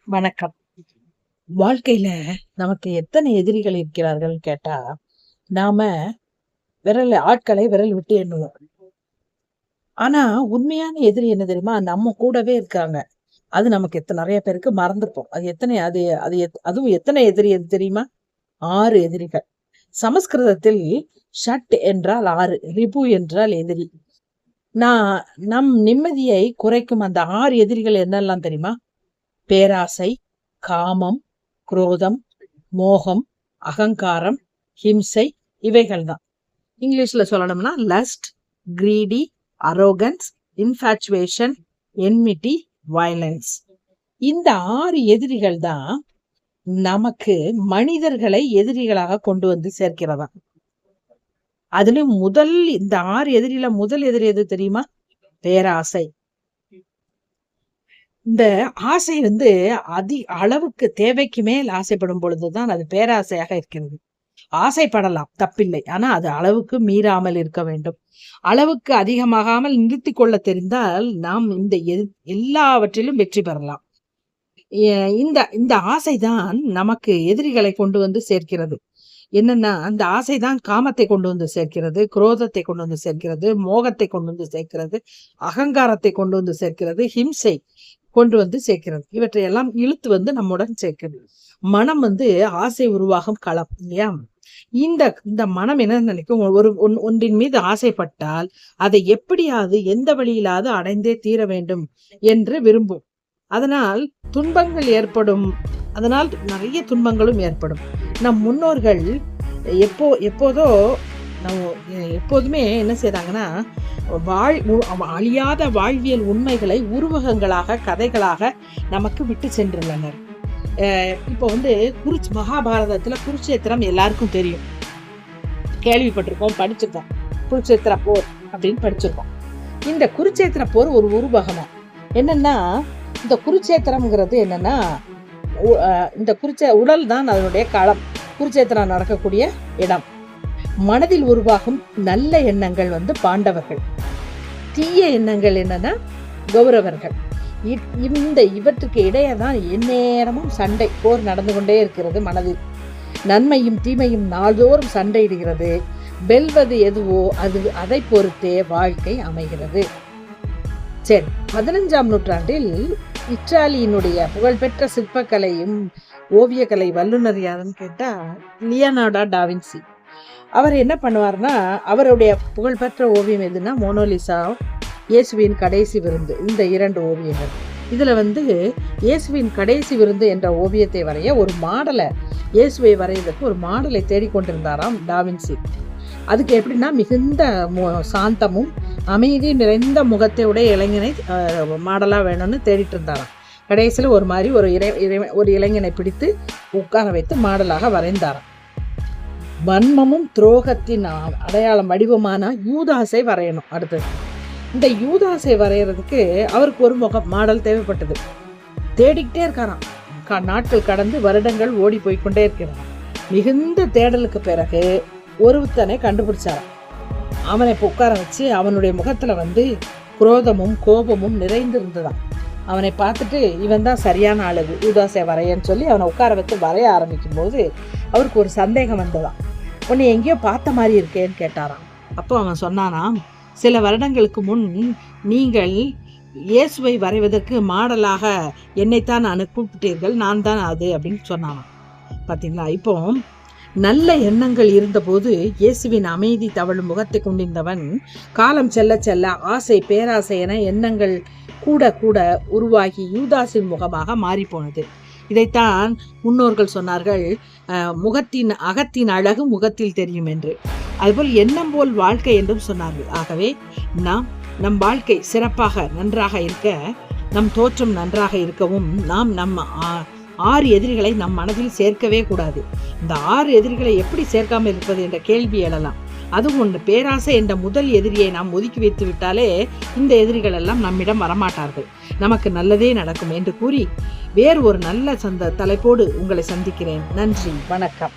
வணக்கம். வாழ்க்கையில நமக்கு எத்தனை எதிரிகள் இருக்கிறார்கள் கேட்டா, நாம ஆட்களை விரல் விட்டு எண்ணுவோம். ஆனா, உண்மையான எதிரி என்ன தெரியுமா? நம்ம கூடவே இருக்காங்க. அது நமக்கு நெறைய பேருக்கு மறந்துருப்போம். அது எத்தனை அது அது அதுவும் எத்தனை எதிரி அது தெரியுமா? 6 எதிரிகள். சமஸ்கிருதத்தில் ஷட் என்றால் 6, ரிபு என்றால் எதிரி. நான் நம் நிம்மதியை குறைக்கும் அந்த 6 எதிரிகள் என்னெல்லாம் தெரியுமா? பேராசை, காமம், குரோதம், மோகம், அகங்காரம், ஹிம்சை இவைகள் தான். இங்கிலீஷ்ல சொல்லணும்னா lust, greedy, arrogance, infatuation, enmity, violence. இந்த 6 எதிரிகள் தான் நமக்கு மனிதர்களை எதிரிகளாக கொண்டு வந்து சேர்க்கிறதா. அதுலயும் இந்த 6 எதிரில முதல் எதிரி எது தெரியுமா? பேராசை. இந்த ஆசை அளவுக்கு தேவைக்கு மேல் ஆசைப்படும் பொழுதுதான் அது பேராசையாக இருக்கிறது. ஆசைப்படலாம், தப்பில்லை. ஆனா அது அளவுக்கு மீறாமல் இருக்க வேண்டும். அளவுக்கு அதிகமாகாமல் நிறுத்திக் கொள்ள தெரிந்தால் நாம் இந்த எல்லாவற்றிலும் வெற்றி பெறலாம். இந்த ஆசைதான் நமக்கு எதிரிகளை கொண்டு வந்து சேர்க்கிறது. என்னன்னா, அந்த ஆசைதான் காமத்தை கொண்டு வந்து சேர்க்கிறது, குரோதத்தை கொண்டு வந்து சேர்க்கிறது, மோகத்தை கொண்டு வந்து சேர்க்கிறது, அகங்காரத்தை கொண்டு வந்து சேர்க்கிறது, ஹிம்சை கொண்டு வந்து சேர்க்கிறது. இவற்றையெல்லாம் இழுத்து வந்து நம்முடன் சேர்க்கிறது. மனம் ஆசை உருவாகும் களம் இல்லையா? இந்த மனம் என்ன நினைக்கும்? ஒன்றின் மீது ஆசைப்பட்டால் அதை எப்படியாவது எந்த வழியிலாவது அடைந்தே தீர வேண்டும் என்று விரும்பும். அதனால் துன்பங்கள் ஏற்படும். அதனால் நிறைய துன்பங்களும் ஏற்படும். நம் முன்னோர்கள் எப்போதுமே என்ன செய்றாங்கன்னா, அழியாத வாழ்வியல் உண்மைகளை உருவகங்களாக, கதைகளாக நமக்கு விட்டு சென்றுள்ளனர். இப்போ மகாபாரதத்துல குருட்சேத்திரம் எல்லாருக்கும் தெரியும், கேள்விப்பட்டிருக்கோம், படிச்சிருக்கோம். குருட்சேத்திர போர் அப்படின்னு படிச்சிருக்கோம். இந்த குருட்சேத்திர போர் ஒரு உருவகமா. என்னன்னா, இந்த குருட்சேத்திரம்ங்கிறது என்னன்னா, இந்த உடல் தான் அதனுடைய களம். குருட்சேத்திரம் நடக்கக்கூடிய இடம். மனதில் உருவாகும் நல்ல எண்ணங்கள் பாண்டவர்கள், தீய எண்ணங்கள் என்னன்னா கௌரவர்கள். இவற்றுக்கு இடையே தான் எந்நேரமும் சண்டை, போர் நடந்து கொண்டே இருக்கிறது. மனதில் நன்மையும் தீமையும் நாள்தோறும் சண்டையிடுகிறது. வெல்வது எதுவோ அதை பொறுத்தே வாழ்க்கை அமைகிறது. சரி, 15ஆம் நூற்றாண்டில் இத்தாலியினுடைய புகழ்பெற்ற சிற்பக்கலையும் ஓவியக்கலை வல்லுநர் யாருன்னு கேட்டா லியோனார்டோ டாவின்சி. அவர் என்ன பண்ணுவார்னா, அவருடைய புகழ்பெற்ற ஓவியம் எதுன்னா மோனோலிசா, இயேசுவின் கடைசி விருந்து. இந்த 2 ஓவியங்கள். இதுல இயேசுவின் கடைசி விருந்து என்ற ஓவியத்தை வரைய இயேசுவை வரைவதற்கு ஒரு மாடலை தேடிக்கொண்டிருந்தாராம் டாவின்சி. அதுக்கு எப்படின்னா, மிகுந்த சாந்தமும் அமைதி நிறைந்த முகத்தையுடைய இளைஞனை மாடலா வேணும்னு தேடிட்டு இருந்தாராம். கடைசியில் ஒரு இளைஞனை பிடித்து உட்கார வைத்து மாடலாக வரைந்தாராம். வன்மமும் துரோகத்தின் அடையாளம் வடிவமான யூதாசை வரையணும். அடுத்தது இந்த யூதாசை வரைகிறதுக்கு அவருக்கு ஒரு மாடல் தேவைப்பட்டது. தேடிக்கிட்டே இருக்காராம். நாட்கள் கடந்து வருடங்கள் ஓடி போய்கொண்டே இருக்கிறான். மிகுந்த தேடலுக்கு பிறகு ஒருத்தனை கண்டுபிடிச்சாராம். அவனை உட்கார வச்சு அவனுடைய முகத்துல குரோதமும் கோபமும் நிறைந்திருந்ததான். அவனை பார்த்துட்டு, இவன் தான் சரியான அளவு யூதாசை வரையன்னு சொல்லி அவனை உட்கார வச்சு வரைய ஆரம்பிக்கும் போது அவருக்கு ஒரு சந்தேகம் வந்ததாம். உன்னை எங்கேயோ பார்த்த மாதிரி இருக்கேன்னு கேட்டாராம். அப்போ அவன் சொன்னானாம், சில வருடங்களுக்கு முன் நீங்கள் இயேசுவை வரைவதற்கு மாடலாக என்னைத்தான் கூப்பிட்டீர்கள், நான் தான் அது அப்படின்னு சொன்னானாம். பார்த்தீங்களா? இப்போ நல்ல எண்ணங்கள் இருந்தபோது இயேசுவின் அமைதி தவழும் முகத்தை கொண்டிருந்தவன் காலம் செல்ல செல்ல ஆசை, பேராசை என எண்ணங்கள் கூட கூட உருவாகி யூதாசின் முகமாக மாறிப்போனது. இதைத்தான் முன்னோர்கள் சொன்னார்கள், அகத்தின் அழகு முகத்தில் தெரியும் என்று. அதுபோல் எண்ணம் போல் வாழ்க்கை என்றும் சொன்னார்கள். ஆகவே நம் வாழ்க்கை சிறப்பாக நன்றாக இருக்க, நம் தோற்றம் நன்றாக இருக்கவும் நாம் நம்ம 6 எதிரிகளை நம் மனதில் சேர்க்கவே கூடாது. இந்த 6 எதிரிகளை எப்படி சேர்க்காமல் இருப்பது என்ற கேள்வி எழலாம். அதுவும் ஒன்று, பேராசை என்ற முதல் எதிரியை நாம் ஒதுக்கி வைத்து விட்டாலே இந்த எதிரிகள் எல்லாம் நம்மிடம் வரமாட்டார்கள். நமக்கு நல்லதே நடக்கும் என்று கூறி வேறு ஒரு நல்ல தலைப்போடு உங்களை சந்திக்கிறேன். நன்றி, வணக்கம்.